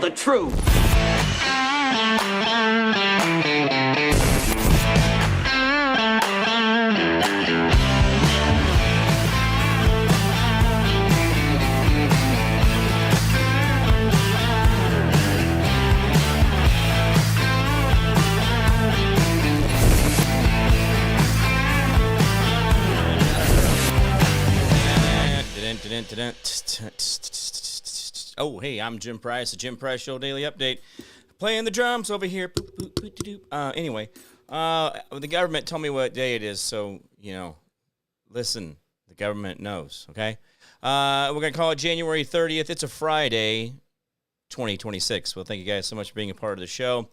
the truth. Oh, hey, I'm Jim Price, the Jim Price Show Daily Update. Playing the drums over here. Anyway, the government told me what day it is, so, listen, the government knows, okay? We're going to call it January 30th. It's a Friday, 2026. Well, thank you guys so much for being a part of the show.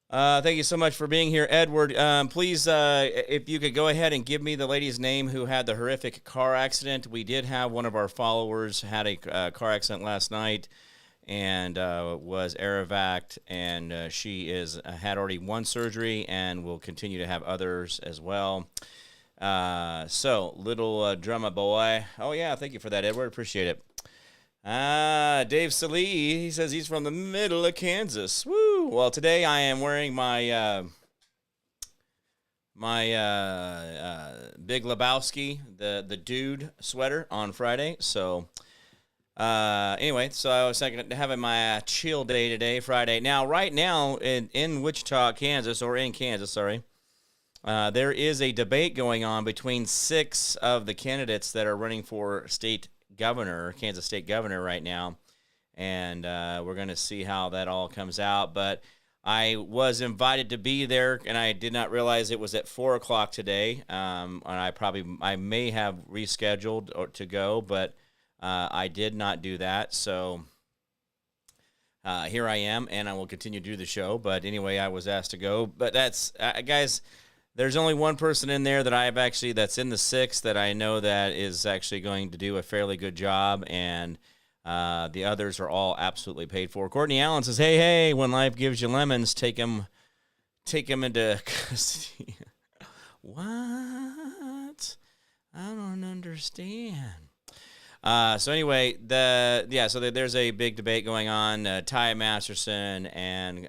Thank you so much for being here, Edward. Please, if you could go ahead and give me the lady's name who had the horrific car accident. We did have one of our followers had a car accident last night and was air evac'd, and she had already one surgery and will continue to have others as well. So, little drummer boy. Oh, yeah, thank you for that, Edward. Appreciate it. Dave Salee, he says he's from the middle of Kansas. Woo! Well, today I am wearing my Big Lebowski, the dude sweater on Friday. So, anyway, so I was having my chill day today, Friday. Now, right now in Wichita, Kansas, there is a debate going on between 6 of the candidates that are running for Kansas state governor right now, and we're going to see how that all comes out. But I was invited to be there, and I did not realize it was at 4 o'clock today. And I may have rescheduled to go, but I did not do that. So here I am, and I will continue to do the show. But anyway, I was asked to go. But that's guys. There's only one person in there that's in the 6 that I know that is actually going to do a fairly good job, and the others are all absolutely paid for. Courtney Allen says, hey, when life gives you lemons, take them into custody. What? I don't understand. So anyway, so there's a big debate going on. Ty Masterson and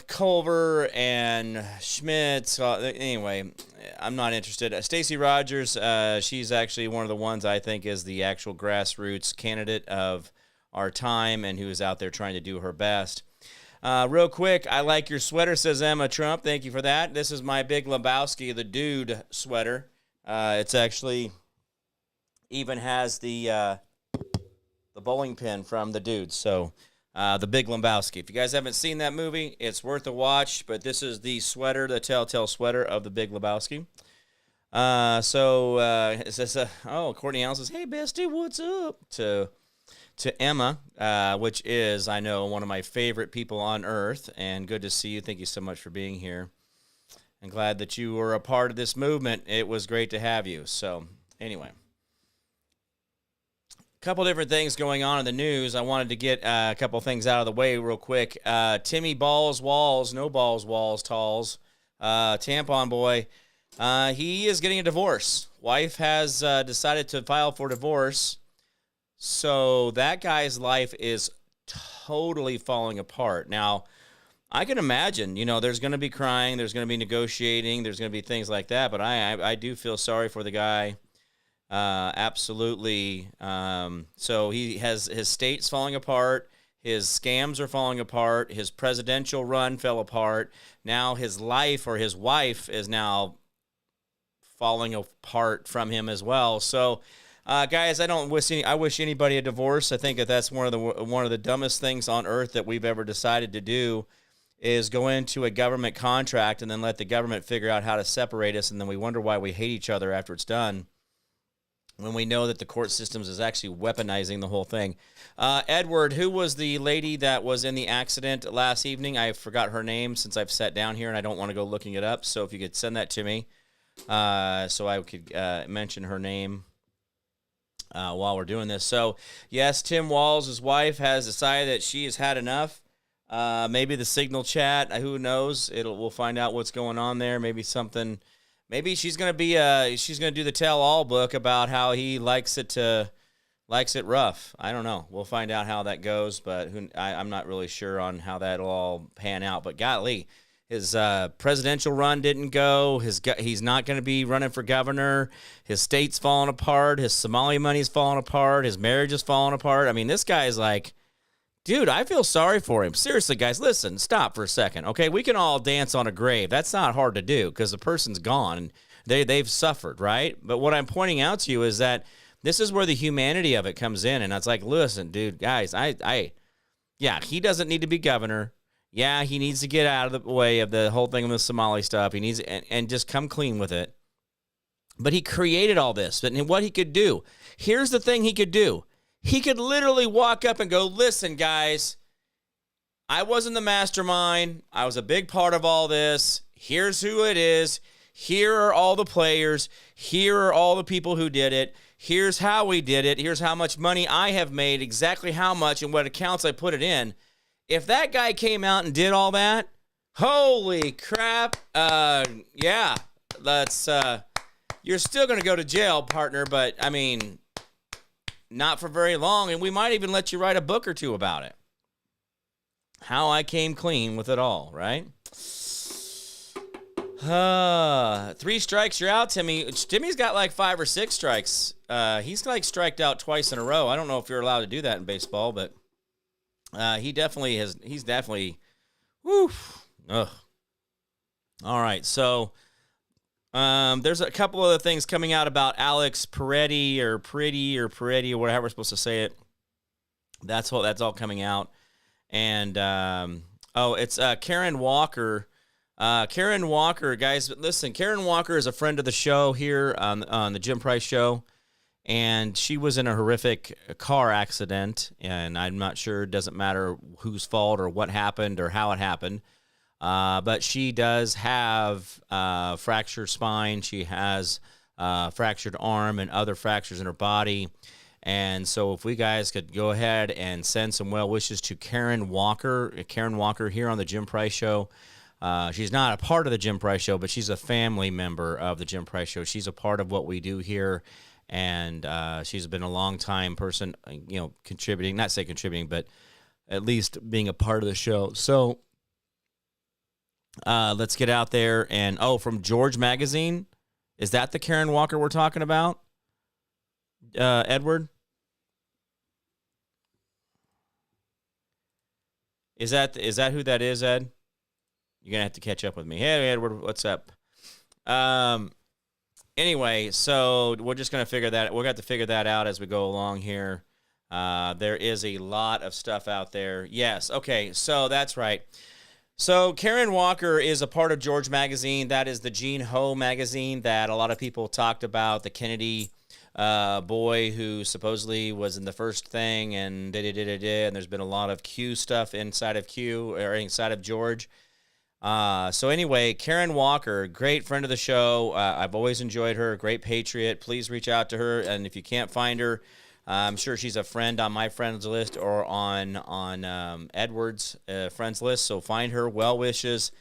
Culver and Schmidt. Anyway, I'm not interested. Stacey Rogers, she's actually one of the ones I think is the actual grassroots candidate of our time and who is out there trying to do her best. Real quick, I like your sweater, says Emma Trump. Thank you for that. This is my Big Lebowski, the dude sweater. It's actually even has the bowling pin from the dude. So the Big Lebowski. If you guys haven't seen that movie, it's worth a watch, but this is the sweater, the telltale sweater of the Big Lebowski. It says, Courtney Allen says, hey, bestie, what's up? To Emma, which is, I know, one of my favorite people on earth, and good to see you. Thank you so much for being here. I'm glad that you were a part of this movement. It was great to have you. So, anyway. Couple different things going on in the news. I wanted to get a couple things out of the way real quick. Timmy Balls Walls, no balls walls talls, tampon boy. He is getting a divorce. Wife has decided to file for divorce. So that guy's life is totally falling apart. Now, I can imagine, there's going to be crying, there's going to be negotiating, there's going to be things like that. But I do feel sorry for the guy. Absolutely. So he has his state's falling apart. His scams are falling apart. His presidential run fell apart. Now his life or his wife is now falling apart from him as well. So, guys, I wish anybody a divorce. I think that's one of the dumbest things on earth that we've ever decided to do is go into a government contract and then let the government figure out how to separate us, and then we wonder why we hate each other after it's done, when we know that the court systems is actually weaponizing the whole thing. Edward, who was the lady that was in the accident last evening? I forgot her name since I've sat down here and I don't want to go looking it up. So if you could send that to me so I could mention her name while we're doing this. So, yes, Tim Walls, his wife, has decided that she has had enough. Maybe the Signal chat, who knows? We'll find out what's going on there. Maybe something... Maybe she's gonna do the tell-all book about how he likes it to likes it rough. I don't know. We'll find out how that goes, but I'm not really sure on how that'll all pan out. But golly, his presidential run didn't go. He's not going to be running for governor. His state's falling apart. His Somali money's falling apart. His marriage is falling apart. I mean, this guy's like, dude, I feel sorry for him. Seriously, guys, listen, stop for a second. Okay, we can all dance on a grave. That's not hard to do because the person's gone and they've suffered, right? But what I'm pointing out to you is that this is where the humanity of it comes in, and it's like, listen, dude, guys, yeah, he doesn't need to be governor. Yeah, he needs to get out of the way of the whole thing with the Somali stuff. He needs and just come clean with it. But he created all this, and what he could do. Here's the thing he could do. He could literally walk up and go, listen, guys, I wasn't the mastermind. I was a big part of all this. Here's who it is. Here are all the players. Here are all the people who did it. Here's how we did it. Here's how much money I have made, exactly how much and what accounts I put it in. If that guy came out and did all that, holy crap. Yeah, that's you're still going to go to jail, partner, but I mean, not for very long, and we might even let you write a book or two about it. How I came clean with it all, right? 3 strikes, you're out, Timmy. Timmy's got like 5 or 6 strikes. He's like striked out twice in a row. I don't know if you're allowed to do that in baseball, but he definitely has. He's definitely, whew. Ugh. All right, so there's a couple other things coming out about Alex Peretti or Peretti or whatever we're supposed to say it. That's all coming out, and it's Karen Walker. Karen Walker, guys, listen, Karen Walker is a friend of the show here on the Jim Price Show, and she was in a horrific car accident, and I'm not sure, it doesn't matter whose fault or what happened or how it happened, but she does have fractured spine. She has fractured arm and other fractures in her body, and so if we guys could go ahead and send some well wishes to Karen Walker here on the Jim Price Show. She's not a part of the Jim Price Show, but she's a family member of the Jim Price Show. She's a part of what we do here, and she's been a long-time person, contributing, not say contributing, but at least being a part of the show. So let's get out there. And, from George Magazine, is that the Karen Walker we're talking about, Edward? Is that who that is, Ed? You're going to have to catch up with me. Hey, Edward, what's up? Anyway, so we're just going to figure that. We're going to have to figure that out as we go along here. There is a lot of stuff out there. Yes, okay, so that's right. So Karen Walker is a part of George Magazine. That is the Gene Ho magazine that a lot of people talked about, the Kennedy boy who supposedly was in the first thing, and and there's been a lot of Q stuff inside of Q, or inside of George. So anyway, Karen Walker, great friend of the show. I've always enjoyed her, great patriot. Please reach out to her, and if you can't find her, I'm sure she's a friend on my friends list or on Edward's friends list. So find her, well wishes,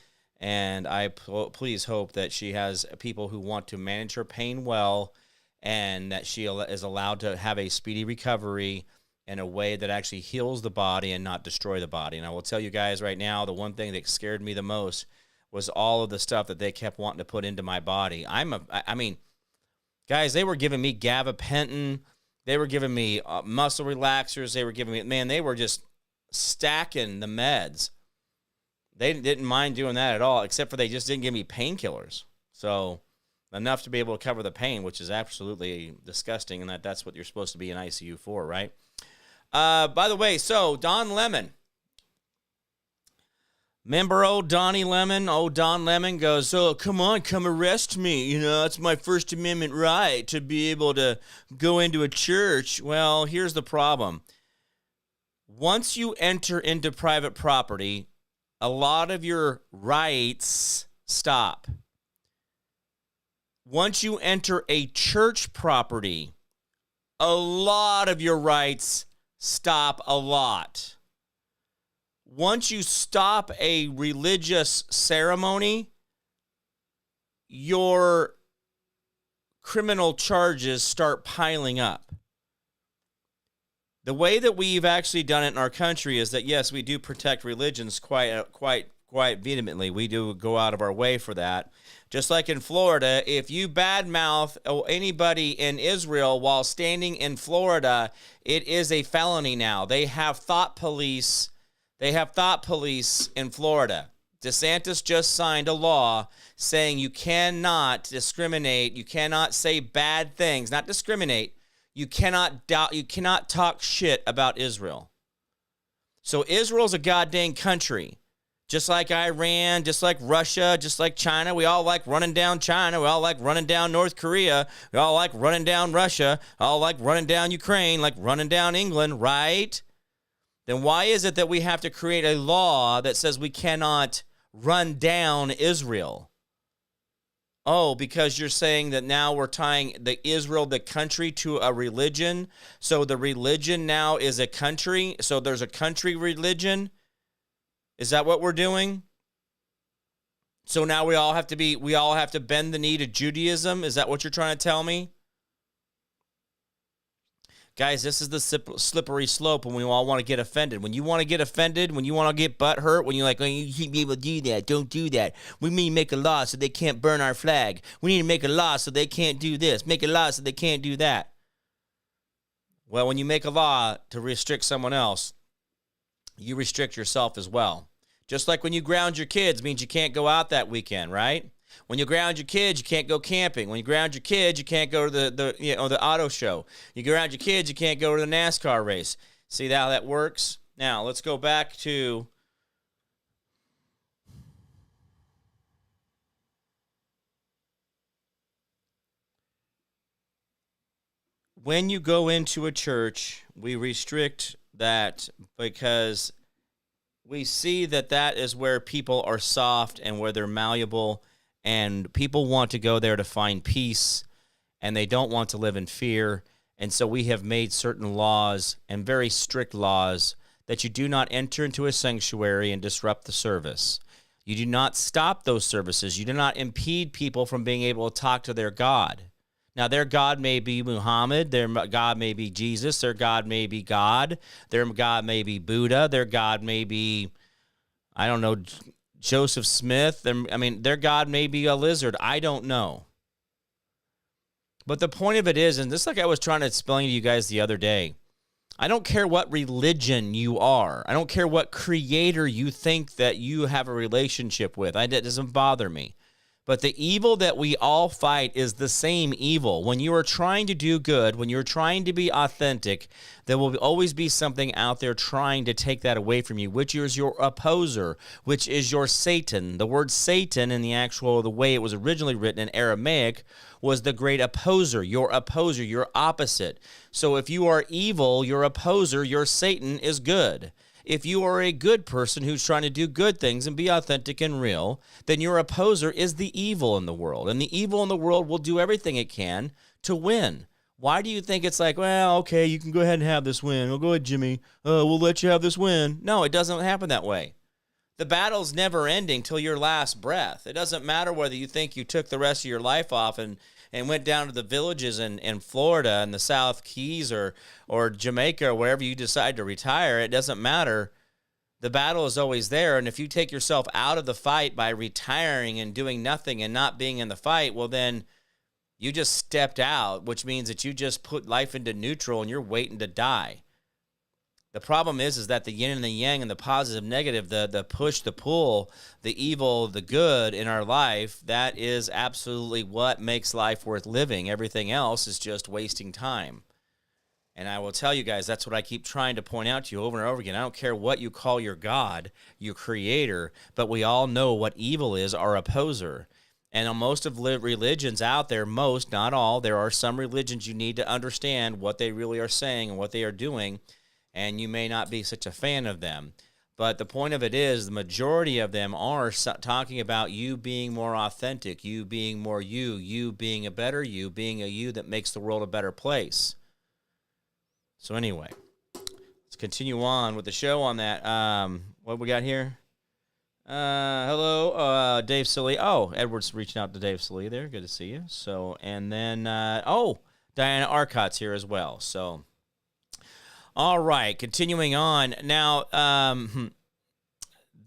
and I please hope that she has people who want to manage her pain well, and that she is allowed to have a speedy recovery in a way that actually heals the body and not destroy the body. And I will tell you guys right now, the one thing that scared me the most was all of the stuff that they kept wanting to put into my body. I mean, guys, they were giving me gabapentin. They were giving me muscle relaxers. They were giving me, they were just stacking the meds. They didn't mind doing that at all, except for they just didn't give me painkillers. So enough to be able to cover the pain, which is absolutely disgusting, and that's what you're supposed to be in ICU for, right? By the way, so Don Lemon. Remember old Donnie Lemon? Old Don Lemon goes, come on, come arrest me. It's my First Amendment right to be able to go into a church. Well, here's the problem. Once you enter into private property, a lot of your rights stop. Once you enter a church property, a lot of your rights stop a lot. Once you stop a religious ceremony, your criminal charges start piling up. The way that we've actually done it in our country is that, yes, we do protect religions quite vehemently. We do go out of our way for that. Just like in Florida, if you badmouth anybody in Israel while standing in Florida, it is a felony now. They have thought police. They have thought police in Florida. DeSantis just signed a law saying you cannot discriminate. You cannot say bad things, not discriminate. You cannot talk shit about Israel. So Israel's a goddamn country. Just like Iran, just like Russia, just like China. We all like running down China. We all like running down North Korea. We all like running down Russia. We all like running down Ukraine, like running down England, right? Then why is it that we have to create a law that says we cannot run down Israel? Oh, because you're saying that now we're tying the Israel, the country, to a religion. So the religion now is a country. So there's a country religion. Is that what we're doing? So now we all have to bend the knee to Judaism? Is that what you're trying to tell me? Guys, this is the slippery slope when we all want to get offended. When you want to get offended, when you want to get butt hurt, when you're like, oh, you shouldn't be able to do that. Don't do that. We need to make a law so they can't burn our flag. We need to make a law so they can't do this. Make a law so they can't do that. Well, when you make a law to restrict someone else, you restrict yourself as well. Just like when you ground your kids means you can't go out that weekend, right? When you ground your kids, you can't go camping. When you ground your kids, you can't go to the auto show. You ground your kids, you can't go to the NASCAR race. See how that works? Now, let's go back to when you go into a church, we restrict that because we see that is where people are soft and where they're malleable, and people want to go there to find peace, and they don't want to live in fear. And so we have made certain laws, and very strict laws, that you do not enter into a sanctuary and disrupt the service. You do not stop those services. You do not impede people from being able to talk to their God. Now, their God may be Muhammad, their God may be Jesus, their God may be God, their God may be Buddha, their God may be, I don't know, Joseph Smith. Their God may be a lizard. I don't know. But the point of it is, and this like I was trying to explain to you guys the other day, I don't care what religion you are. I don't care what creator you think that you have a relationship with. That doesn't bother me. But the evil that we all fight is the same evil. When you are trying to do good, when you're trying to be authentic, there will always be something out there trying to take that away from you, which is your opposer, which is your Satan. The word Satan in the way it was originally written in Aramaic was the great opposer, your opposite. So if you are evil, your opposer, your Satan is good. If you are a good person who's trying to do good things and be authentic and real, then your opposer is the evil in the world. And the evil in the world will do everything it can to win. Why do you think it's like, well, okay, you can go ahead and have this win. Oh, go ahead, Jimmy. We'll let you have this win. No, it doesn't happen that way. The battle's never ending till your last breath. It doesn't matter whether you think you took the rest of your life off and went down to the villages in Florida and the South Keys or Jamaica or wherever you decide to retire. It doesn't matter. The battle is always there. And if you take yourself out of the fight by retiring and doing nothing and not being in the fight, well, then you just stepped out, which means that you just put life into neutral and you're waiting to die. The problem is that the yin and the yang and the positive, negative, the push, the pull, the evil, the good in our life, that is absolutely what makes life worth living. Everything else is just wasting time. And I will tell you guys, that's what I keep trying to point out to you over and over again. I don't care what you call your God, your creator, but we all know what evil is, our opposer. And on most of religions out there, most, not all, there are some religions you need to understand what they really are saying and what they are doing. And you may not be such a fan of them. But the point of it is the majority of them are talking about you being more authentic, you being more you being a better you, being a you that makes the world a better place. So anyway, let's continue on with the show on that. What we got here? Hello, Dave Silly. Oh, Edward's reaching out to Dave Silly there. Good to see you. So, and then, Diana Arcott's here as well. So, All right, continuing on. Now,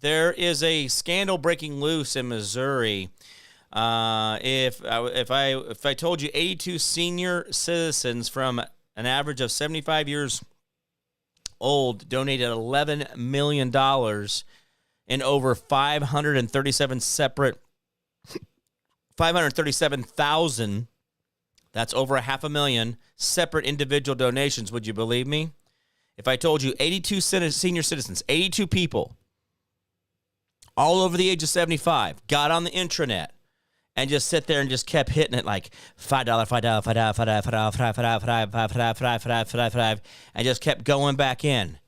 there is a scandal breaking loose in Missouri. If I told you 82 senior citizens from an average of 75 years old donated $11 million in over 537,000, that's over 500,000 separate individual donations, would you believe me? If I told you 82 senior citizens, 82 people, all over the age of 75, got on the intranet and just sit there and just kept hitting it like $5, $5, $5, $5, $5, $5, $5, $5, $5, $5, $5, and just kept going back in.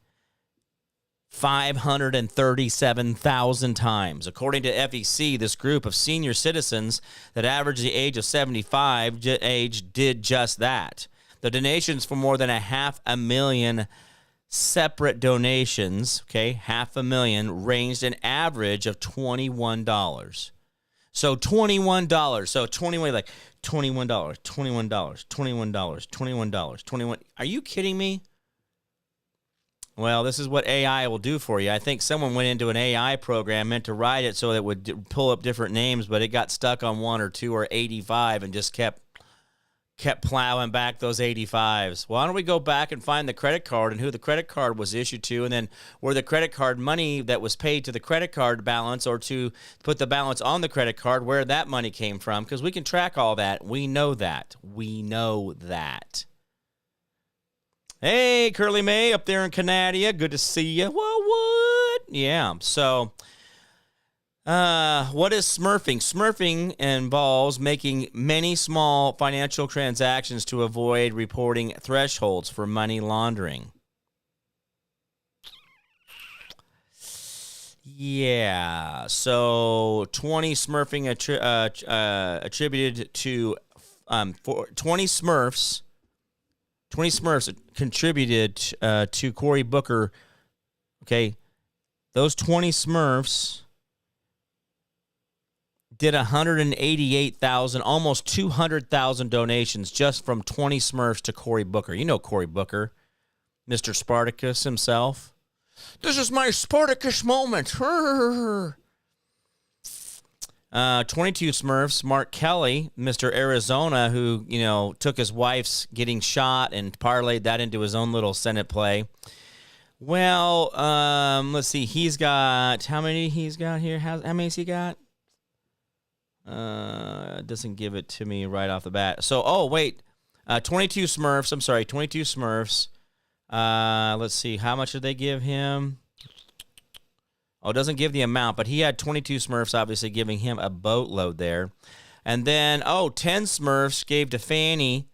537,000 times. According to FEC, this group of senior citizens that average the age of 75 did just that. The donations for more than 500,000 separate donations, okay, 500,000, ranged an average of $21. So $21. So 21, like $21, $21, $21, $21, 21. Are you kidding me? Well, this is what AI will do for you. I think someone went into an AI program, meant to write it so that it would pull up different names, but it got stuck on 1 or 2 or 85 and just kept plowing back those 85s. Why don't we go back and find the credit card and who the credit card was issued to, and then where the credit card money that was paid to the credit card balance or to put the balance on the credit card, where that money came from, because we can track all that. We know that. We know that. Hey, Curly May up there in Canada. Good to see you. What? Yeah. So, what is smurfing? Smurfing involves making many small financial transactions to avoid reporting thresholds for money laundering. Yeah. So, 20 smurfing attributed to 20 Smurfs. 20 Smurfs contributed to Cory Booker. Okay, those 20 Smurfs did 188,000, almost 200,000 donations just from 20 Smurfs to Cory Booker. You know Cory Booker, Mr. Spartacus himself. This is my Spartacus moment. 22 Smurfs, Mark Kelly, Mr. Arizona, who, took his wife's getting shot and parlayed that into his own little Senate play. Well, let's see. He's got, how many he's got here? How many has he got? It doesn't give it to me right off the bat. So, 22 Smurfs. I'm sorry, 22 Smurfs. Let's see. How much did they give him? Oh, it doesn't give the amount, but he had 22 Smurfs, obviously giving him a boatload there. And then, 10 Smurfs gave to Fownie,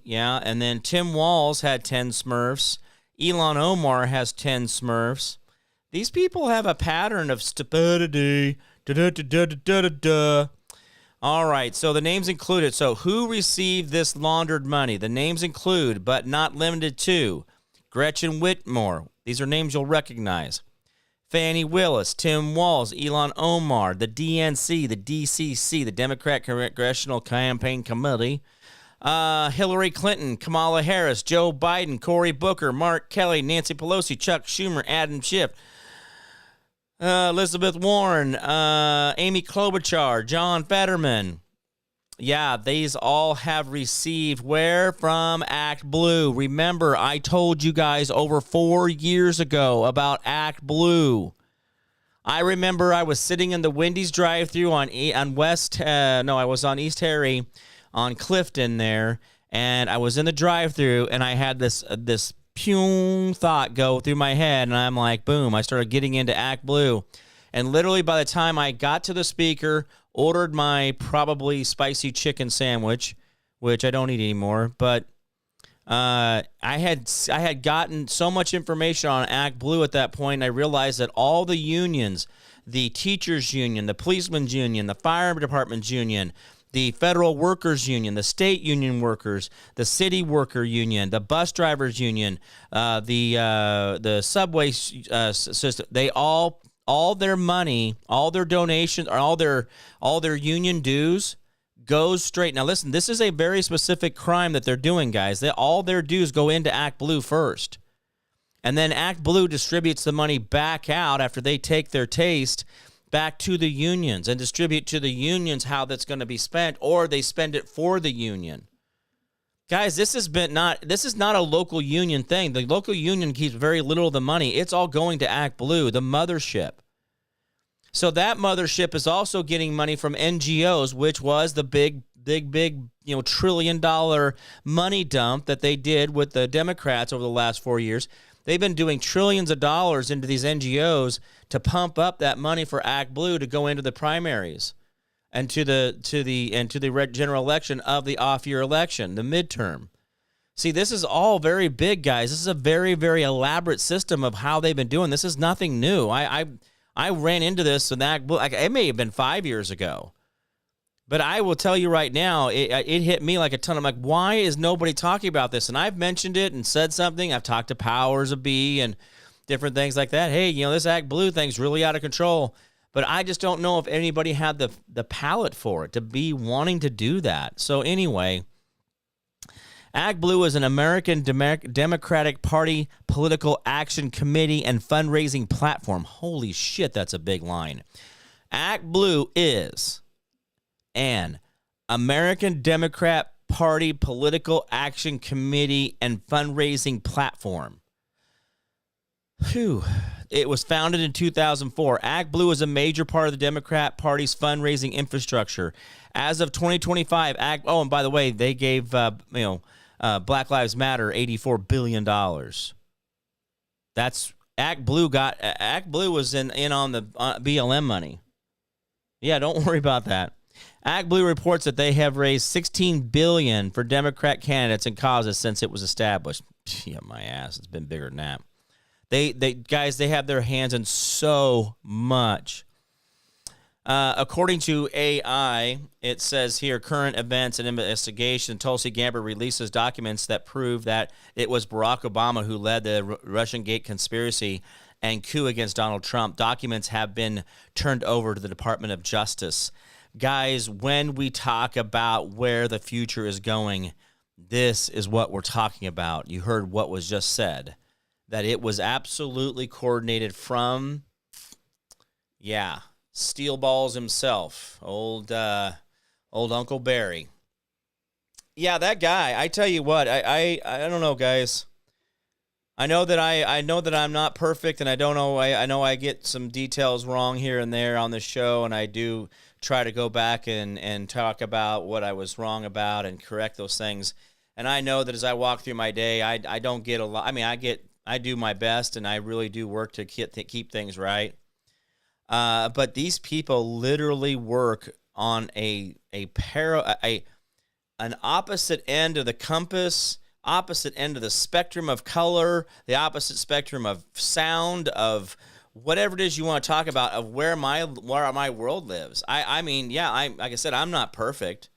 yeah. And then Tim Walz had 10 Smurfs. Elon Omar has 10 Smurfs. These people have a pattern of stupidity. All right, so the names included. So who received this laundered money? The names include, but not limited to, Gretchen Whitmore. These are names you'll recognize. Fannie Willis, Tim Walz, Elon Omar, the DNC, the DCC, the Democrat Congressional Campaign Committee, Hillary Clinton, Kamala Harris, Joe Biden, Cory Booker, Mark Kelly, Nancy Pelosi, Chuck Schumer, Adam Schiff, Elizabeth Warren, Amy Klobuchar, John Fetterman. Yeah, these all have received where? From Act Blue. Remember, I told you guys over 4 years ago about Act Blue. I remember I was sitting in the Wendy's drive-thru on East Harry on Clifton there, and I was in the drive-thru, and I had this pume thought go through my head, and I'm like, boom, I started getting into Act Blue. And literally by the time I got to the speaker, ordered my probably spicy chicken sandwich, which I don't eat anymore, but I had gotten so much information on Act Blue at that point, and I realized that all the unions, the teachers union, the policemen's union, the fire department's union, the federal workers union, the state union workers, the city worker union, the bus drivers union, the subway system, they all their money, all their donations, or all their union dues goes straight. Now, listen, this is a very specific crime that they're doing, guys. All their dues go into Act Blue first. And then Act Blue distributes the money back out after they take their taste back to the unions and distribute to the unions how that's going to be spent, or they spend it for the union. Guys, this is not a local union thing. The local union keeps very little of the money. It's all going to Act Blue, the mothership. So that mothership is also getting money from NGOs, which was the big, $1 trillion money dump that they did with the Democrats over the last 4 years. They've been doing trillions of dollars into these NGOs to pump up that money for Act Blue to go into the primaries and to the general election of the off-year election, the midterm. See, this is all very big, guys. This is a very, very elaborate system of how they've been doing. This is nothing new. I ran into this in Act Blue. It may have been 5 years ago. But I will tell you right now, it hit me like a ton. I'm like, why is nobody talking about this? And I've mentioned it and said something. I've talked to Powers of B and different things like that. Hey, this Act Blue thing's really out of control. But I just don't know if anybody had the palate for it to be wanting to do that. So anyway, Act Blue is an American Democratic Party political action committee and fundraising platform. Holy shit, that's a big line. Act Blue is an American Democrat Party political action committee and fundraising platform. Phew. It was founded in 2004. Act Blue is a major part of the Democrat Party's fundraising infrastructure. As of 2025, and by the way, they gave Black Lives Matter $84 billion. That's Act Blue was in on the BLM money. Yeah, don't worry about that. Act Blue reports that they have raised $16 billion for Democrat candidates and causes since it was established. Yeah, my ass, it's been bigger than that. They have their hands in so much. According to AI, it says here, current events and investigation, Tulsi Gabbard releases documents that prove that it was Barack Obama who led the Russian Gate conspiracy and coup against Donald Trump. Documents have been turned over to the Department of Justice. Guys, when we talk about where the future is going, this is what we're talking about. You heard what was just said, that it was absolutely coordinated from, Steel Balls himself, old Uncle Barry. Yeah, that guy. I tell you what, I don't know, guys. I know that I'm not perfect, and I know I get some details wrong here and there on the show, and I do try to go back and talk about what I was wrong about and correct those things. And I know that as I walk through my day, I don't get a lot. I mean, I do my best, and I really do work to keep things right. But these people literally work on an opposite end of the compass, opposite end of the spectrum of color, the opposite spectrum of sound, of whatever it is you want to talk about, of where my world lives. I mean, like I said, I'm not perfect.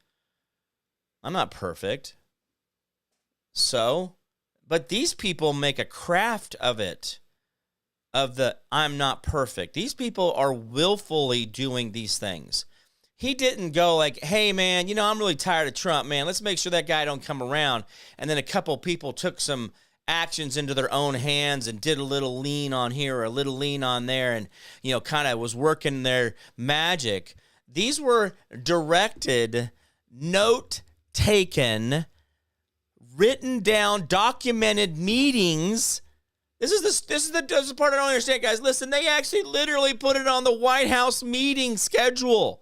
So, but these people make a craft of it, of the I'm not perfect. These people are willfully doing these things. He didn't go like, hey, man, I'm really tired of Trump, man. Let's make sure that guy don't come around. And then a couple people took some actions into their own hands and did a little lean on here or a little lean on there and, kind of was working their magic. These were directed, note-taken, written down, documented meetings. This is the part I don't understand, guys. Listen, they actually literally put it on the White House meeting schedule.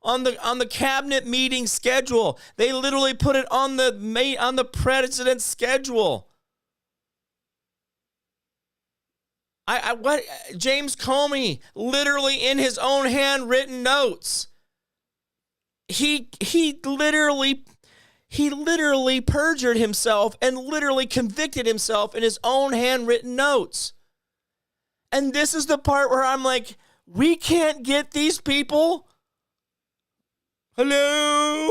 On the cabinet meeting schedule. They literally put it on the president's schedule. What James Comey literally in his own handwritten notes. He literally perjured himself and literally convicted himself in his own handwritten notes. And this is the part where I'm like, we can't get these people. Hello?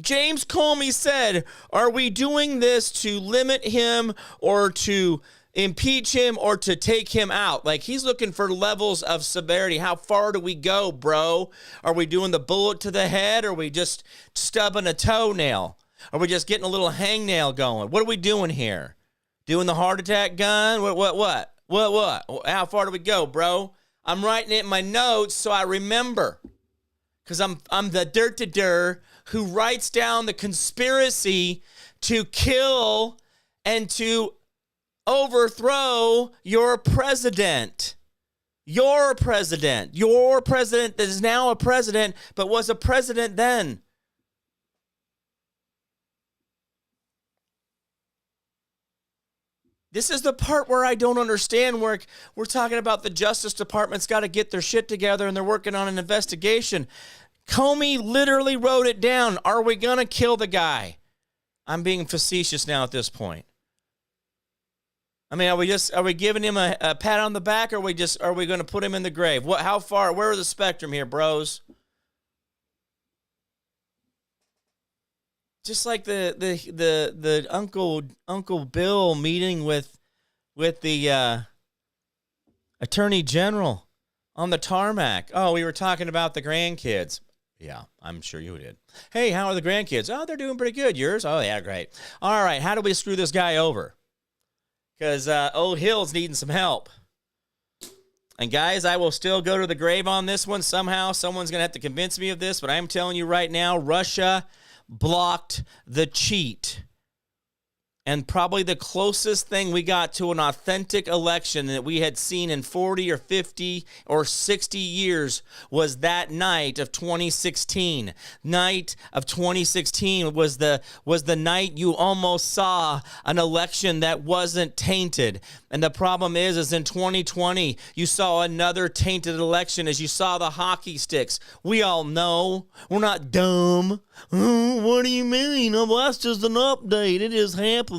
James Comey said, are we doing this to limit him or to impeach him or to take him out. Like, he's looking for levels of severity. How far do we go, bro? Are we doing the bullet to the head? Or are we just stubbing a toenail? Are we just getting a little hangnail going? What are we doing here? Doing the heart attack gun? What? How far do we go, bro? I'm writing it in my notes so I remember. Because I'm the dirt who writes down the conspiracy to kill and to overthrow your president. Your president that is now a president, but was a president then. This is the part where I don't understand, where we're talking about the Justice Department's got to get their shit together and they're working on an investigation. Comey literally wrote it down. Are we going to kill the guy? I'm being facetious now at this point. I mean, are we giving him a pat on the back, or are we going to put him in the grave? How far, where are the spectrum here, bros? Just like the Uncle Bill meeting with the Attorney General on the tarmac. Oh, we were talking about the grandkids. Yeah, I'm sure you did. Hey, how are the grandkids? Oh, they're doing pretty good. Yours? Oh, yeah, great. All right, how do we screw this guy over? Because old Hill's needing some help. And guys, I will still go to the grave on this one. Somehow, someone's going to have to convince me of this, but I'm telling you right now, Russia blocked the cheat. And probably the closest thing we got to an authentic election that we had seen in 40 or 50 or 60 years was that night of 2016. Night of 2016 was the night you almost saw an election that wasn't tainted. And the problem is in 2020, you saw another tainted election as you saw the hockey sticks. We all know. We're not dumb. What do you mean? Oh, that's just an update. It just happens.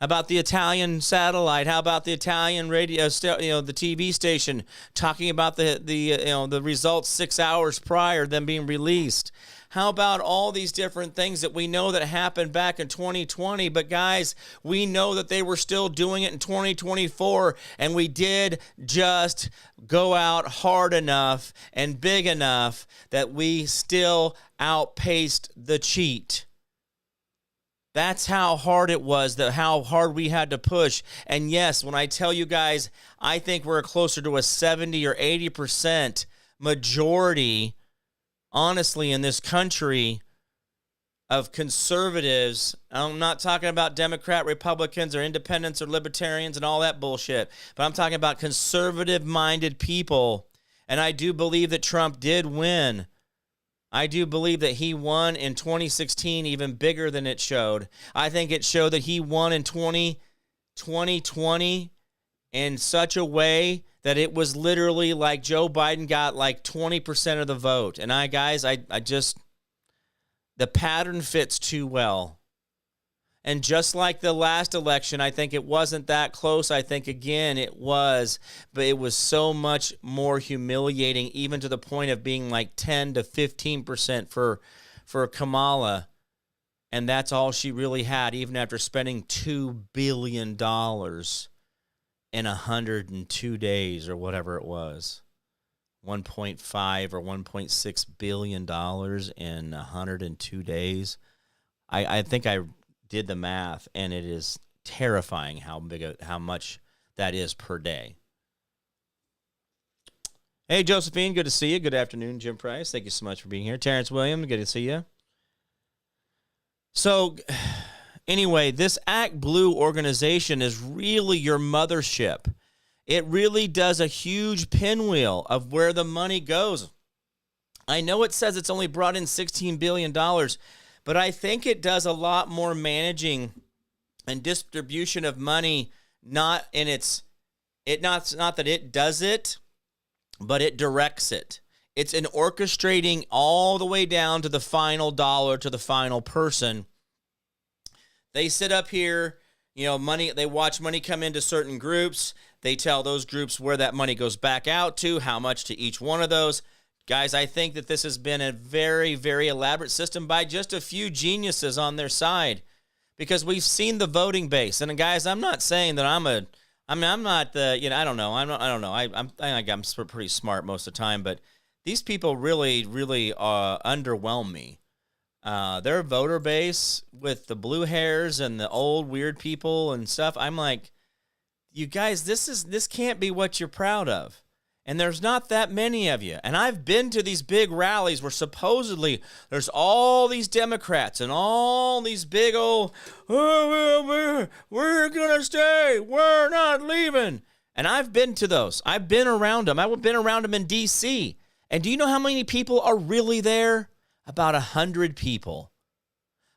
How about the Italian satellite? How about the Italian radio, the TV station talking about the results 6 hours prior them being released? How about all these different things that we know that happened back in 2020? But guys, we know that they were still doing it in 2024, and we did just go out hard enough and big enough that we still outpaced the cheat. That's how hard it was, how hard we had to push. And yes, when I tell you guys, I think we're closer to a 70 or 80% majority, honestly, in this country of conservatives. I'm not talking about Democrat, Republicans, or independents, or libertarians, and all that bullshit. But I'm talking about conservative-minded people. And I do believe that Trump did win. I do believe that he won in 2016 even bigger than it showed. I think it showed that he won in 2020 in such a way that it was literally like Joe Biden got like 20% of the vote. And the pattern fits too well. And just like the last election, I think it wasn't that close. I think, again, it was. But it was so much more humiliating, even to the point of being like 10 to 15% for Kamala. And that's all she really had, even after spending $2 billion in 102 days or whatever it was. 1.5 or $1.6 billion in 102 days. I think I did the math, and it is terrifying how much that is per day. Hey, Josephine, good to see you. Good afternoon, Jim Price. Thank you so much for being here. Terrence Williams, good to see you. So, anyway, this Act Blue organization is really your mothership. It really does a huge pinwheel of where the money goes. I know it says it's only brought in $16 billion, but I think it does a lot more managing and distribution of money. Not that it does it, but it directs it. It's an orchestrating all the way down to the final dollar, to the final person. They sit up here, money. They watch money come into certain groups. They tell those groups where that money goes back out to, how much to each one of those. Guys, I think that this has been a very, very elaborate system by just a few geniuses on their side. because we've seen the voting base. And guys, I'm not saying that I'm not the, I don't know. I don't know. I think I'm pretty smart most of the time, but these people really, really underwhelm me. Their voter base with the blue hairs and the old weird people and stuff. I'm like, you guys, this can't be what you're proud of. And there's not that many of you. And I've been to these big rallies where supposedly there's all these Democrats and all these big old, we're going to stay. We're not leaving. And I've been to those. I've been around them. I've been around them in D.C. And do you know how many people are really there? About 100 people.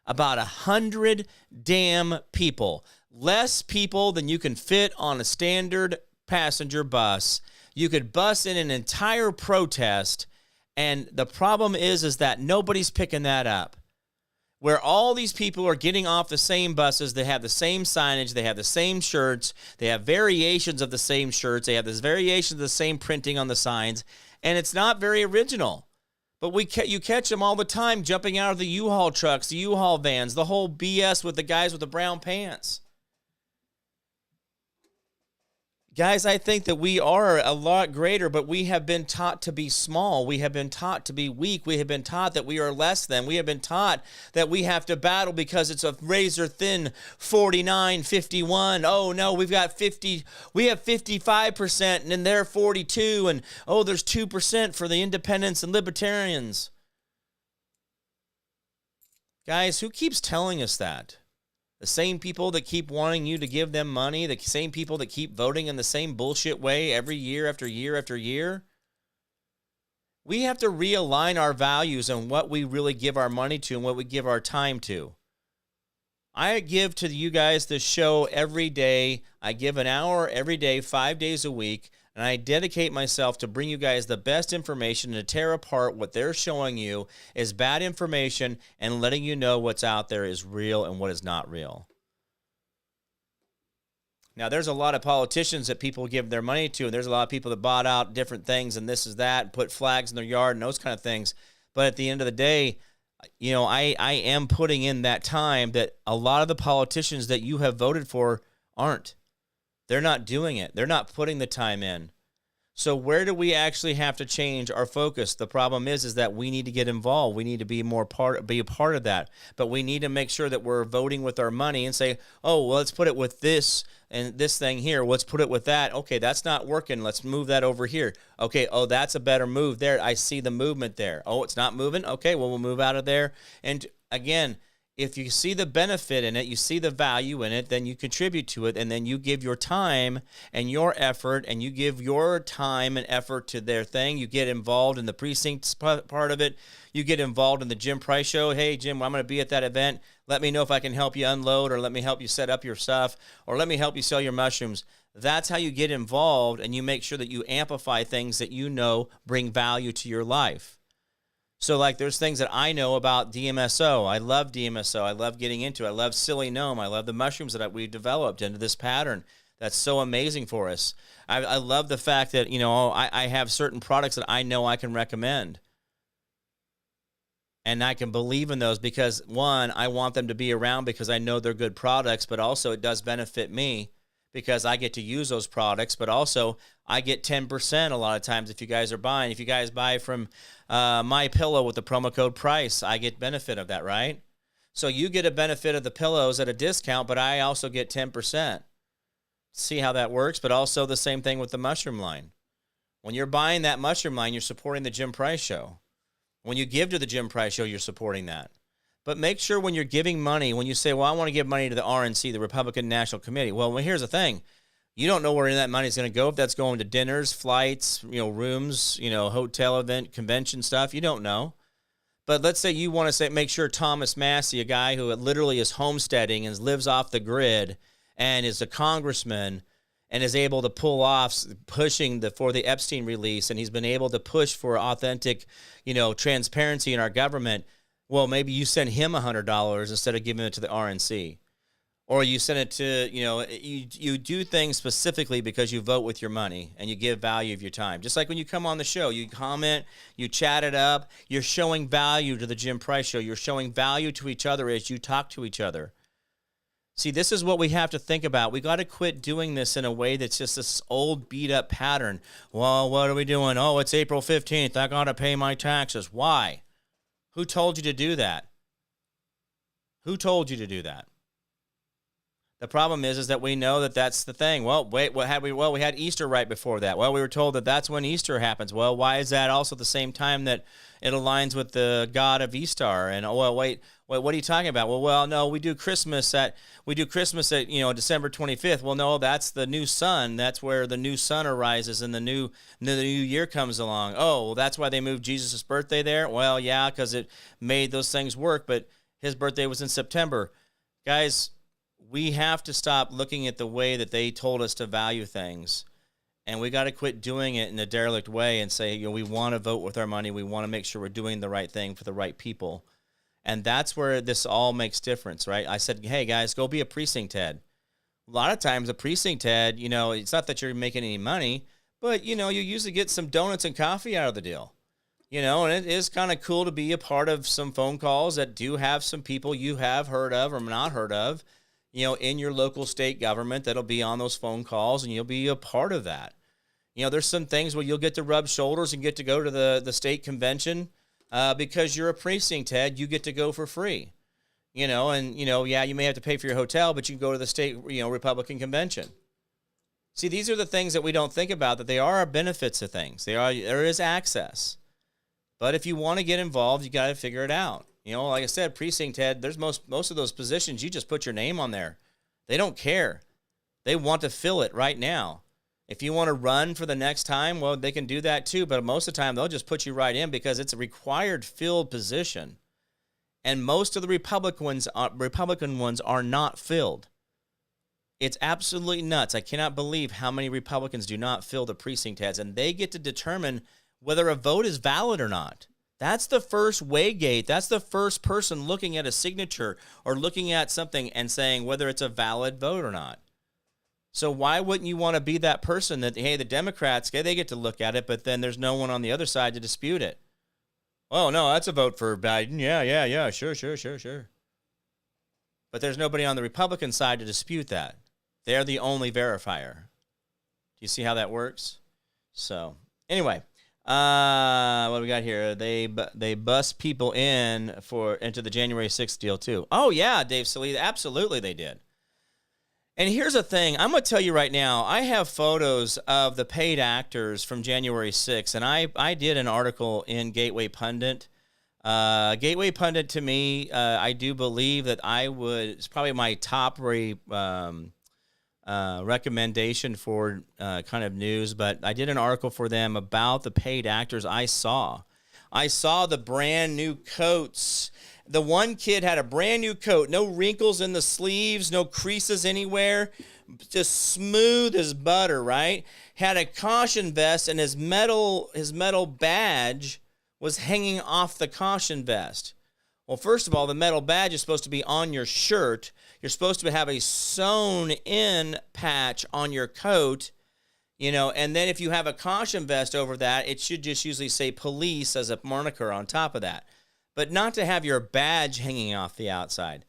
About 100 damn people. Less people than you can fit on a standard passenger bus. You could bus in an entire protest, and the problem is that nobody's picking that up. Where all these people are getting off the same buses, they have the same signage, they have the same shirts, they have variations of the same shirts, they have this variation of the same printing on the signs, and it's not very original. But you catch them all the time jumping out of the U-Haul trucks, the U-Haul vans, the whole BS with the guys with the brown pants. Guys, I think that we are a lot greater, but we have been taught to be small. We have been taught to be weak. We have been taught that we are less than. We have been taught that we have to battle because it's a razor thin 49, 51. Oh, no, we've got 50. We have 55%, and then they're 42. And, oh, there's 2% for the independents and libertarians. Guys, who keeps telling us that? The same people that keep wanting you to give them money, the same people that keep voting in the same bullshit way every year after year after year. We have to realign our values and what we really give our money to and what we give our time to. I give to you guys this show every day. I give an hour every day, 5 days a week, and I dedicate myself to bring you guys the best information and to tear apart what they're showing you is bad information and letting you know what's out there is real and what is not real. Now, there's a lot of politicians that people give their money to, and there's a lot of people that bought out different things and this is that, and put flags in their yard and those kind of things. But at the end of the day, I am putting in that time that a lot of the politicians that you have voted for aren't. They're not doing it. They're not putting the time in. So where do we actually have to change our focus? The problem is that we need to get involved. We need to be a part of that. But we need to make sure that we're voting with our money and say, oh, well, let's put it with this and this thing here. Let's put it with that. Okay, that's not working. Let's move that over here. Okay, oh, that's a better move there. I see the movement there. Oh, it's not moving? Okay, well, we'll move out of there. And again, if you see the benefit in it, you see the value in it, then you contribute to it, and then you give your time and your effort, and you give your time and effort to their thing. You get involved in the precincts part of it. You get involved in the Jim Price show. Hey, Jim, I'm going to be at that event. Let me know if I can help you unload, or let me help you set up your stuff, or let me help you sell your mushrooms. That's how you get involved, and you make sure that you amplify things that you know bring value to your life. So, like, there's things that I know about DMSO. I love DMSO. I love getting into it. I love Silly Gnome. I love the mushrooms that we've developed into this pattern. That's so amazing for us. I love the fact that, I have certain products that I know I can recommend. And I can believe in those because, one, I want them to be around because I know they're good products, but also it does benefit me because I get to use those products, but also I get 10% a lot of times if you guys are buying. If you guys buy from My Pillow with the promo code PRICE, I get benefit of that, right? So you get a benefit of the pillows at a discount, but I also get 10%. See how that works? But also the same thing with the mushroom line. When you're buying that mushroom line, you're supporting the Jim Price Show. When you give to the Jim Price Show, you're supporting that. But make sure when you're giving money, when you say, well, I want to give money to the RNC, the Republican National Committee. Well, here's the thing. You don't know where that money is going to go. If that's going to dinners, flights, rooms, hotel event, convention stuff, you don't know. But let's say you want to make sure Thomas Massey, a guy who literally is homesteading and lives off the grid and is a congressman and is able to pull off pushing for the Epstein release, and he's been able to push for authentic, transparency in our government. Well, maybe you send him $100 instead of giving it to the RNC. Or you send it to, you do things specifically because you vote with your money and you give value of your time. Just like when you come on the show, you comment, you chat it up, you're showing value to the Jim Price Show. You're showing value to each other as you talk to each other. See, this is what we have to think about. We got to quit doing this in a way that's just this old beat up pattern. Well, what are we doing? Oh, it's April 15th. I got to pay my taxes. Why? Who told you to do that? Who told you to do that? The problem is that we know that that's the thing. Well, wait, what had we? Well, we had Easter right before that. Well, we were told that that's when Easter happens. Well, why is that also the same time that it aligns with the god of Easter? And oh, well, wait, what are you talking about? Well, no, we do Christmas at December 25th. Well, no, that's the new sun. That's where the new sun arises and the new year comes along. Oh, well, that's why they moved Jesus' birthday there. Well, yeah, because it made those things work. But his birthday was in September, guys. We have to stop looking at the way that they told us to value things, and we got to quit doing it in a derelict way and say, we want to vote with our money. We want to make sure we're doing the right thing for the right people. And that's where this all makes difference, right? I said, hey, guys, go be a precinct head. A lot of times a precinct head, it's not that you're making any money, but, you usually get some donuts and coffee out of the deal. And it is kind of cool to be a part of some phone calls that do have some people you have heard of or not heard of, in your local state government that'll be on those phone calls, and you'll be a part of that. There's some things where you'll get to rub shoulders and get to go to the state convention because you're a precinct head. You get to go for free, you may have to pay for your hotel, but you can go to the state, Republican convention. See, these are the things that we don't think about, that they are benefits of things. There is access. But if you want to get involved, you got to figure it out. Like I said, precinct head, there's most of those positions, you just put your name on there. They don't care. They want to fill it right now. If you want to run for the next time, well, they can do that too. But most of the time, they'll just put you right in because it's a required filled position. And most of the Republican ones are not filled. It's absolutely nuts. I cannot believe how many Republicans do not fill the precinct heads, and they get to determine whether a vote is valid or not. That's the first way gate. That's the first person looking at a signature or looking at something and saying whether it's a valid vote or not. So why wouldn't you want to be that person that, hey, the Democrats, they get to look at it, but then there's no one on the other side to dispute it? Oh, no, that's a vote for Biden. Yeah, sure. But there's nobody on the Republican side to dispute that. They're the only verifier. Do you see how that works? So, anyway. What do we got here? They bust people into the January 6th deal too. Oh yeah, Dave Salida, absolutely they did. And here's the thing, I'm going to tell you right now, I have photos of the paid actors from January 6th, and I did an article in Gateway Pundit. Gateway Pundit, to me, I do believe that it's probably my top recommendation for kind of news, but I did an article for them about the paid actors I saw. I saw the brand new coats. The one kid had a brand new coat, no wrinkles in the sleeves, no creases anywhere, just smooth as butter, right? Had a caution vest, and his metal badge was hanging off the caution vest. Well, first of all, the metal badge is supposed to be on your shirt. You're supposed to have a sewn-in patch on your coat, and then if you have a caution vest over that, it should just usually say police as a moniker on top of that, but not to have your badge hanging off the outside.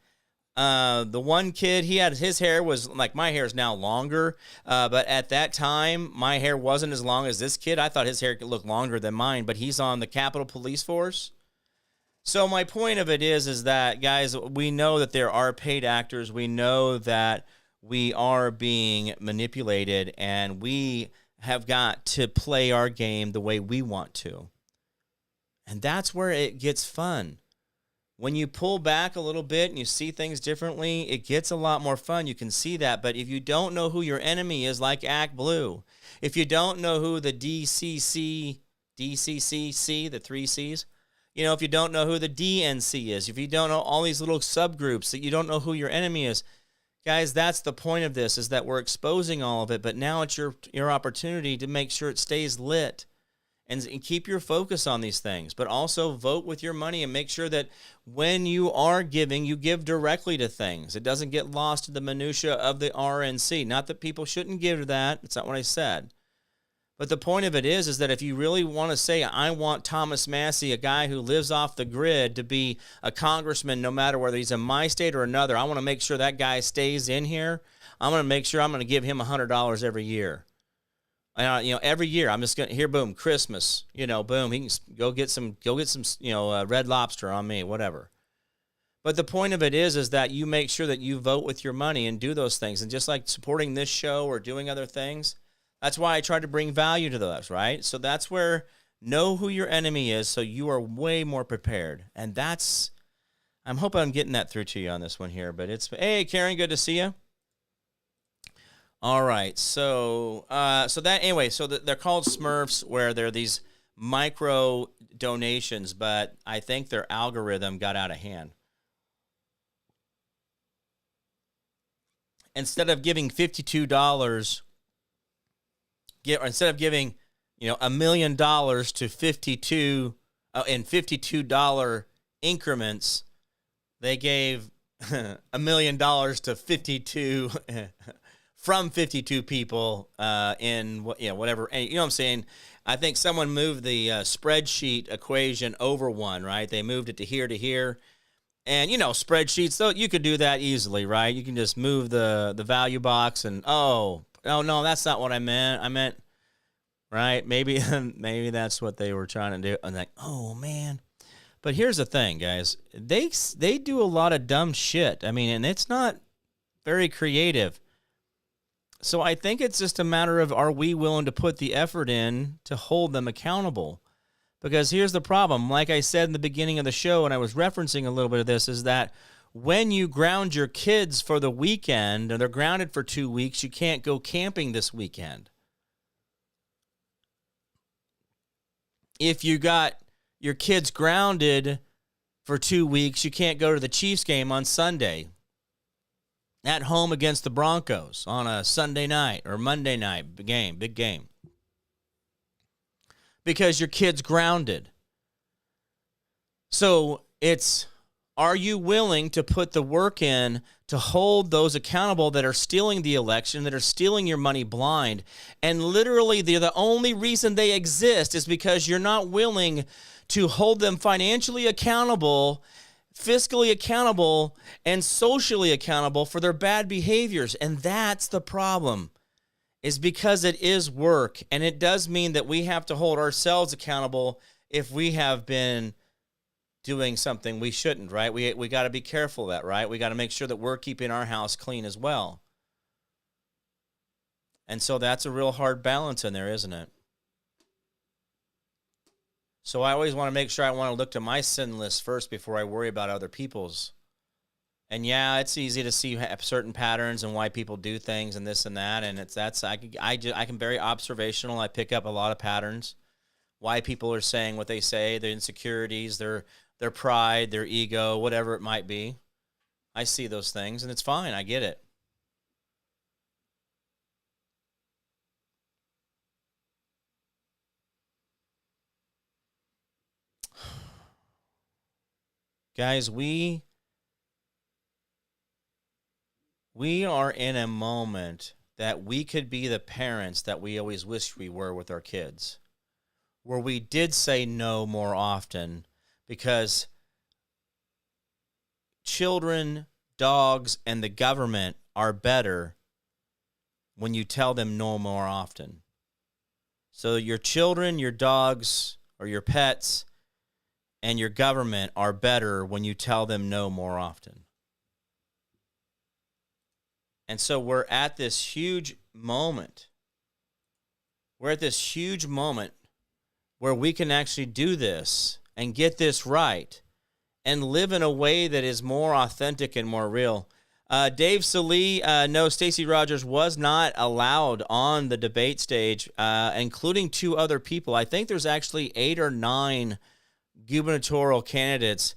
The one kid, his hair was like my hair is now longer, but at that time, my hair wasn't as long as this kid. I thought his hair could look longer than mine, but he's on the Capitol Police Force. So my point of it is that, guys, we know that there are paid actors. We know that we are being manipulated, and we have got to play our game the way we want to. And that's where it gets fun. When you pull back a little bit and you see things differently, it gets a lot more fun. You can see that. But if you don't know who your enemy is, like Act Blue, if you don't know who the DCCC, the three C's, if you don't know who the DNC is, if you don't know all these little subgroups, that you don't know who your enemy is, guys, that's the point of this, is that we're exposing all of it. But now it's your opportunity to make sure it stays lit and keep your focus on these things. But also vote with your money and make sure that when you are giving, you give directly to things. It doesn't get lost in the minutia of the RNC. Not that people shouldn't give to that. That's not what I said. But the point of it is that if you really want to say, I want Thomas Massey, a guy who lives off the grid, to be a congressman, no matter whether he's in my state or another, I want to make sure that guy stays in here. I'm going to make sure I'm going to give him $100 every year. Every year I'm just going to, here, boom, Christmas, boom, he can go get some, Red Lobster on me, whatever. But the point of it is that you make sure that you vote with your money and do those things. And just like supporting this show or doing other things, that's why I try to bring value to those, right? So that's where know who your enemy is so you are way more prepared. And I'm hoping I'm getting that through to you on this one here. But hey, Karen, good to see you. All right, so they're called Smurfs, where they're these micro donations, but I think their algorithm got out of hand. Instead of giving $52, instead of giving $1 million to 52 in $52 increments, they gave $1 million to 52. From 52 people in whatever, and you know what I'm saying. I think someone moved the spreadsheet equation over one, right? They moved it to here, and spreadsheets. So you could do that easily, right? You can just move the value box, and oh no, that's not what I meant. I meant right. Maybe that's what they were trying to do. I'm like, oh man. But here's the thing, guys. They do a lot of dumb shit. I mean, and it's not very creative. So I think it's just a matter of, are we willing to put the effort in to hold them accountable? Because here's the problem. Like I said in the beginning of the show, and I was referencing a little bit of this, is that when you ground your kids for the weekend, and they're grounded for 2 weeks, you can't go camping this weekend. If you got your kids grounded for 2 weeks, you can't go to the Chiefs game on Sunday. At home against the Broncos on a Sunday night or Monday night big game. Because your kid's grounded. So are you willing to put the work in to hold those accountable that are stealing the election, that are stealing your money blind? And literally, the only reason they exist is because you're not willing to hold them financially accountable, fiscally accountable, and socially accountable for their bad behaviors. And that's the problem, is because it is work. And it does mean that we have to hold ourselves accountable if we have been doing something we shouldn't, right? We got to be careful of that, right? We got to make sure that we're keeping our house clean as well. And so that's a real hard balance in there, isn't it? So I always want to make sure I want to look to my sin list first before I worry about other people's. And yeah, it's easy to see certain patterns and why people do things and this and that. And I can very observational. I pick up a lot of patterns, why people are saying what they say, their insecurities, their pride, their ego, whatever it might be. I see those things, and it's fine. I get it. Guys, we are in a moment that we could be the parents that we always wished we were with our kids, where we did say no more often, because children, dogs, and the government are better when you tell them no more often. So your children, your dogs, or your pets, and your government are better when you tell them no more often. And so we're at this huge moment. We're at this huge moment where we can actually do this and get this right and live in a way that is more authentic and more real. Dave Salee, no, Stacey Rogers was not allowed on the debate stage, including 2 other people. I think there's actually 8 or 9 gubernatorial candidates,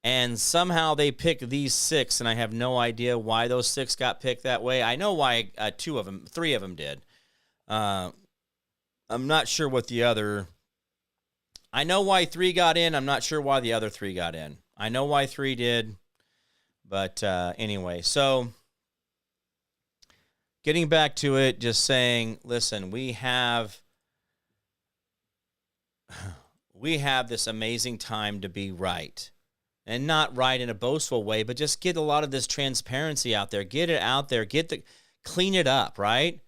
and somehow they picked these 6, and I have no idea why those 6 got picked that way. I know why 3 of them did. I'm not sure what the other... I know why 3 got in. I'm not sure why the other 3 got in. I know why 3 did, but anyway. So getting back to it, just saying, listen, we have we have this amazing time to be right. And not right in a boastful way, but just get a lot of this transparency out there. Get it out there. Clean it up, right?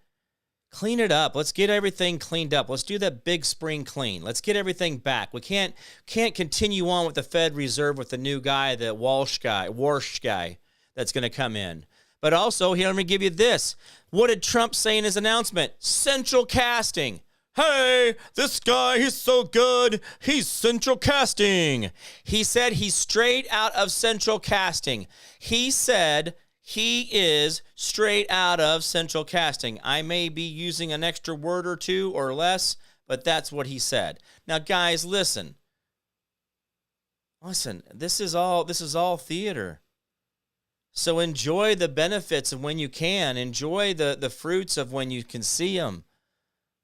Clean it up. Let's get everything cleaned up. Let's do that big spring clean. Let's get everything back. We can't continue on with the Fed Reserve with the new guy, the Warsh guy that's going to come in. But also, here, let me give you this. What did Trump say in his announcement? Central casting. Hey, this guy, he's so good. He's central casting. He said he's straight out of central casting. He said he is straight out of central casting. I may be using an extra word or two or less, but that's what he said. Now, guys, listen. Listen, this is all theater. So enjoy the benefits of when you can. Enjoy the fruits of when you can see them.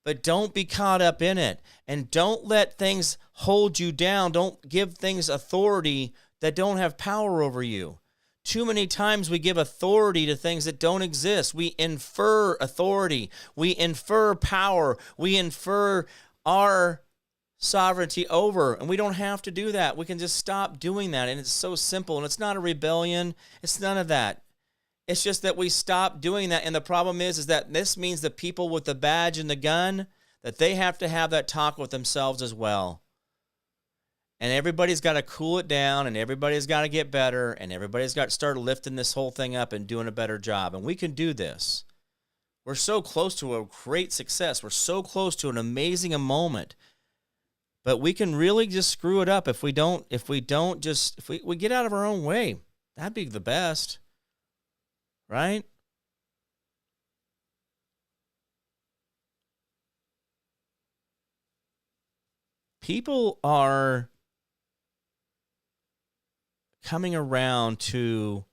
But don't be caught up in it. And don't let things hold you down. Don't give things authority that don't have power over you. Too many times we give authority to things that don't exist. We infer authority. We infer power. We infer our sovereignty over. And we don't have to do that. We can just stop doing that. And it's so simple. And it's not a rebellion. It's none of that. It's just that we stop doing that. And the problem is that this means the people with the badge and the gun, that they have to have that talk with themselves as well. And everybody's got to cool it down, and everybody's got to get better, and everybody's got to start lifting this whole thing up and doing a better job. And we can do this. We're so close to a great success. We're so close to an amazing moment. But we can really just screw it up if we get out of our own way. That'd be the best. Right? People are coming around to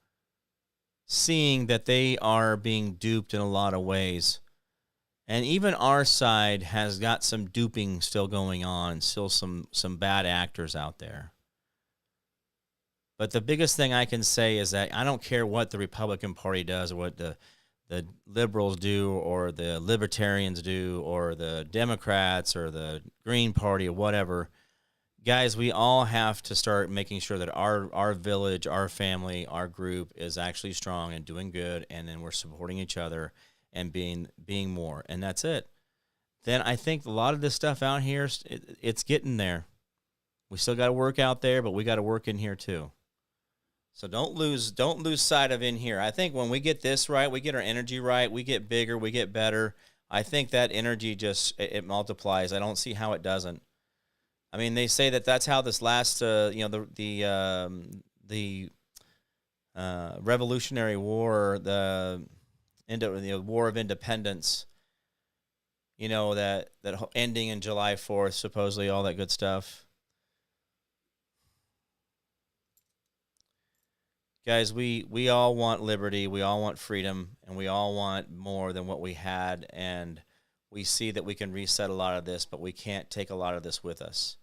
seeing that they are being duped in a lot of ways. And even our side has got some duping still going on, still some bad actors out there. But the biggest thing I can say is that I don't care what the Republican Party does or what the liberals do or the libertarians do or the Democrats or the Green Party or whatever. Guys, we all have to start making sure that our village, our family, our group is actually strong and doing good, and then we're supporting each other and being more. And that's it. Then I think a lot of this stuff out here, it's getting there. We still got to work out there, but we got to work in here too. So don't lose sight of in here. I think when we get this right, we get our energy right, we get bigger, we get better. I think that energy just it multiplies. I don't see how it doesn't. I mean, they say that's how this last the Revolutionary War, the War of Independence, that ending in July 4th, supposedly all that good stuff. Guys, we all want liberty, we all want freedom, and we all want more than what we had, and we see that we can reset a lot of this, but we can't take a lot of this with us.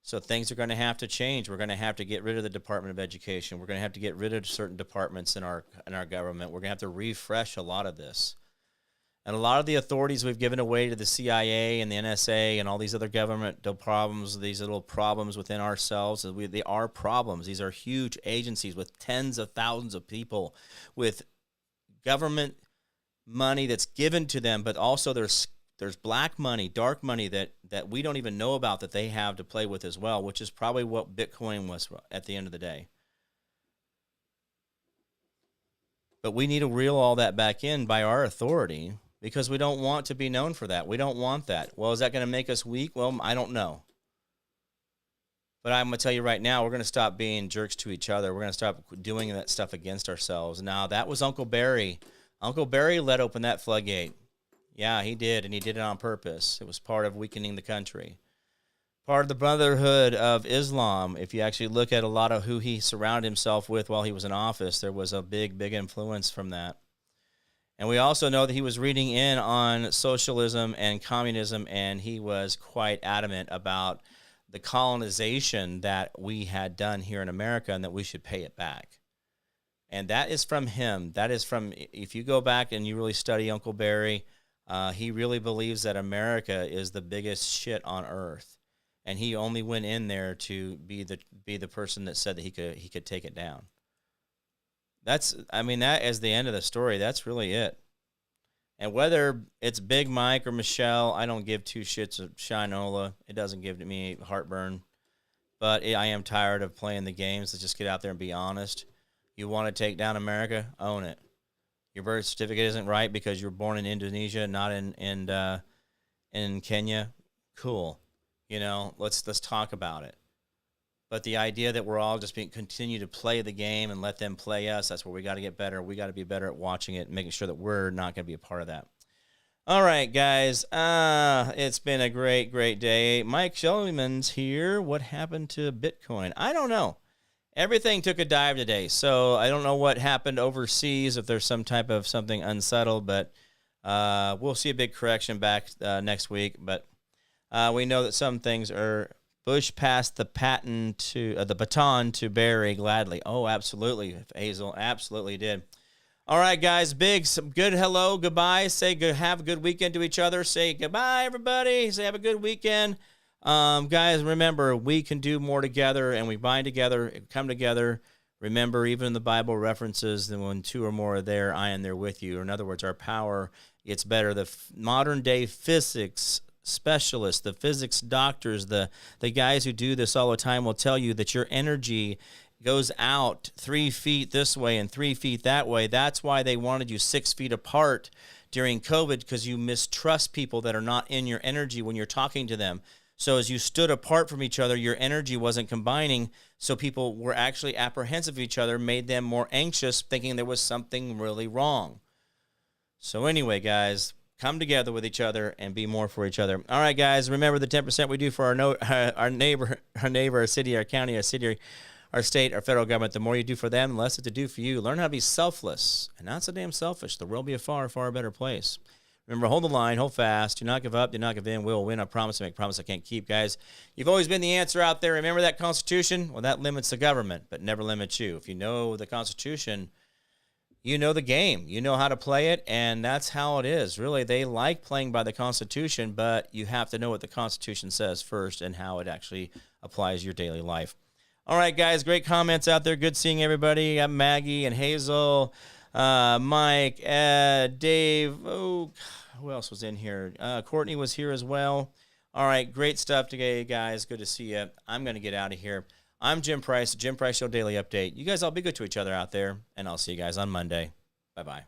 So things are going to have to change. We're going to have to get rid of the Department of Education. We're going to have to get rid of certain departments in our government. We're going to have to refresh a lot of this. And a lot of the authorities we've given away to the CIA and the NSA and all these other governmental problems, these little problems within ourselves, they are problems. These are huge agencies with tens of thousands of people with government money that's given to them, but also there's black money, dark money that we don't even know about that they have to play with as well, which is probably what Bitcoin was at the end of the day. But we need to reel all that back in by our authority because we don't want to be known for that. We don't want that. Well, is that going to make us weak? Well, I don't know. But I'm going to tell you right now, we're going to stop being jerks to each other. We're going to stop doing that stuff against ourselves. Now, that was Uncle Barry. Uncle Barry let open that floodgate. Yeah, he did, and he did it on purpose. It was part of weakening the country. Part of the Brotherhood of Islam, if you actually look at a lot of who he surrounded himself with while he was in office, there was a big, big influence from that. And we also know that he was reading in on socialism and communism, and he was quite adamant about the colonization that we had done here in America and that we should pay it back. And that is from him. That is from, if you go back and you really study Uncle Barry, he really believes that America is the biggest shit on earth. and he only went in there to be the person that said that he could take it down. That is the end of the story. That's really it. And whether it's Big Mike or Michelle, I don't give two shits of Shinola. It doesn't give me heartburn. But I am tired of playing the games. Let's just get out there and be honest. You want to take down America? Own it. Your birth certificate isn't right because you were born in Indonesia, not in Kenya. Cool. Let's talk about it. But the idea that we're all just continue to play the game and let them play us, that's where we got to get better. We got to be better at watching it and making sure that we're not going to be a part of that. All right, guys. It's been a great, great day. Mike Shellman's here. What happened to Bitcoin? I don't know. Everything took a dive today, so I don't know what happened overseas, if there's some type of something unsettled, but we'll see a big correction back next week. But we know that some things are... Bush passed the baton to Barry gladly. Oh, absolutely, Hazel, absolutely did. All right, guys, good hello, goodbye. Say good, have a good weekend to each other. Say goodbye, everybody. Say have a good weekend. Guys, remember, we can do more together, and we bind together, come together. Remember, even in the Bible references, that when two or more are there, I am there with you. Or in other words, our power gets better. The modern-day physics specialists, the physics doctors, the guys who do this all the time will tell you that your energy goes out 3 feet this way and 3 feet that way. That's why they wanted you 6 feet apart during COVID, because you mistrust people that are not in your energy when you're talking to them. So as you stood apart from each other, your energy wasn't combining, so people were actually apprehensive of each other, made them more anxious, thinking there was something really wrong. So anyway, guys, come together with each other and be more for each other. All right, guys, remember the 10% we do for our neighbor, our city, our county, our city, our state, our federal government. The more you do for them, the less it to do for you. Learn how to be selfless and not so damn selfish. The world will be a far, far better place. Remember, hold the line, hold fast. Do not give up, do not give in. We'll win. I promise to make promise I can't keep. Guys, you've always been the answer out there. Remember that Constitution? Well, that limits the government, but never limits you. If you know the Constitution, you know the game. You know how to play it, and that's how it is. Really, they like playing by the Constitution, but you have to know what the Constitution says first and how it actually applies to your daily life. All right, guys, great comments out there. Good seeing everybody. I'm Maggie and Hazel, Mike, Dave. Oh, who else was in here? Courtney was here as well. All right, great stuff today, guys. Good to see you. I'm going to get out of here. I'm Jim Price, Jim Price Show Daily Update. You guys all be good to each other out there, and I'll see you guys on Monday. Bye-bye.